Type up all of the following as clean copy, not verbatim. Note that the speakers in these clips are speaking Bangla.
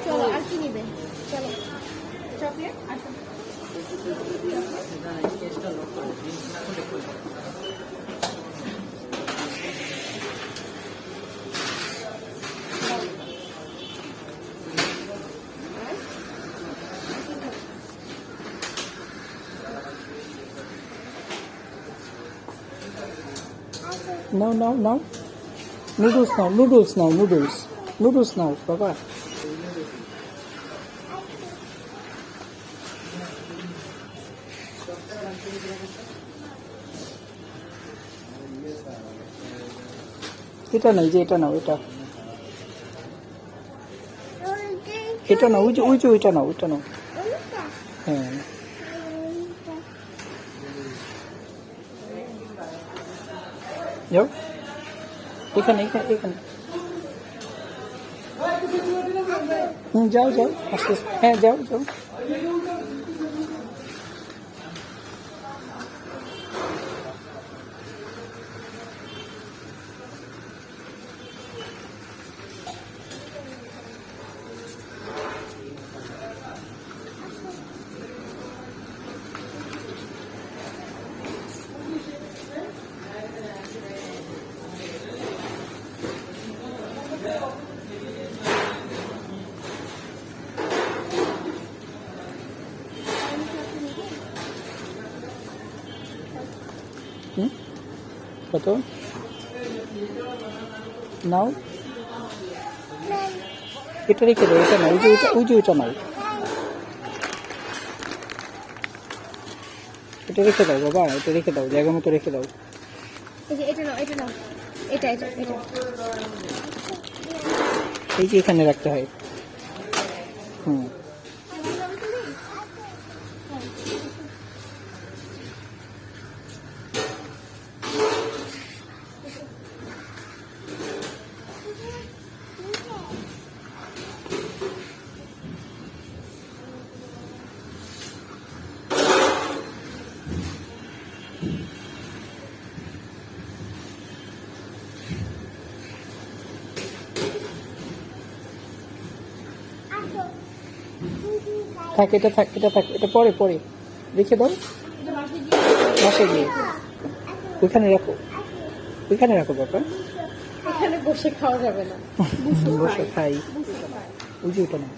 চলো আর কি নিবে? চলো চকলেট আসো। No, no, no. Noodles now, noodles now, noodles. Noodles now, Papa. এটা নাই যে এটা নাও এটা এটা নাও ওই যে ওইটা নাও ওইটা নাও হ্যাঁ যাও এখানে এখানে এখানে যাও যাও আস্তে আস্তে হ্যাঁ যাও যাও কত নাও এটা রেখে দাও এটা নাও ওই যে ওইটা নাও এটা রেখে দাও বাবা এটা রেখে দাও জায়গা মতো রেখে দাও এটা নাও এটা নাও এটা এটা এটা এই যে এখানে রাখতে হয় হুম থাক এটা থাক এটা পরে পরে রেখে দাও বসে গিয়ে ওইখানে রাখো বাবা এখানে বসে খাওয়া যাবে না বসে খাই ওই যে ওটা না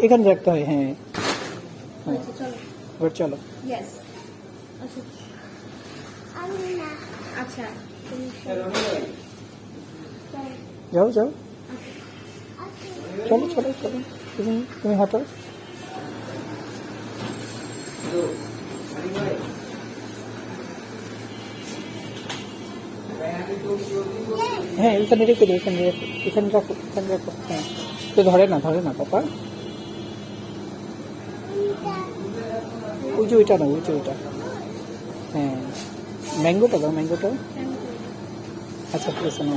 এখানে রাখতে হয় হ্যাঁ এবার চলো আচ্ছা যাও যাও চলো চলো চলো তুমি হাঁটো হ্যাঁ এখানে রেখে দিও এখানে রাখো হ্যাঁ তো ধরে না পাপা ওই যে ওইটা না ওইটা হ্যাঁ ম্যাঙ্গোটা দাও ম্যাঙ্গোটা আচ্ছা ঠিক আছে না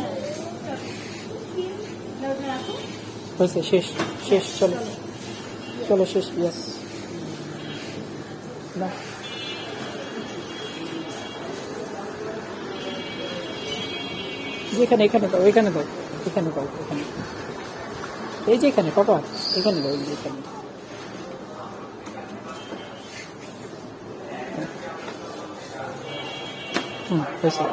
হয়েছে শেষ চলো শেষ ইয়াস না এখানে দাও এখানে এই যে এখানে পাপা এখানে দাও এখানে হয়েছে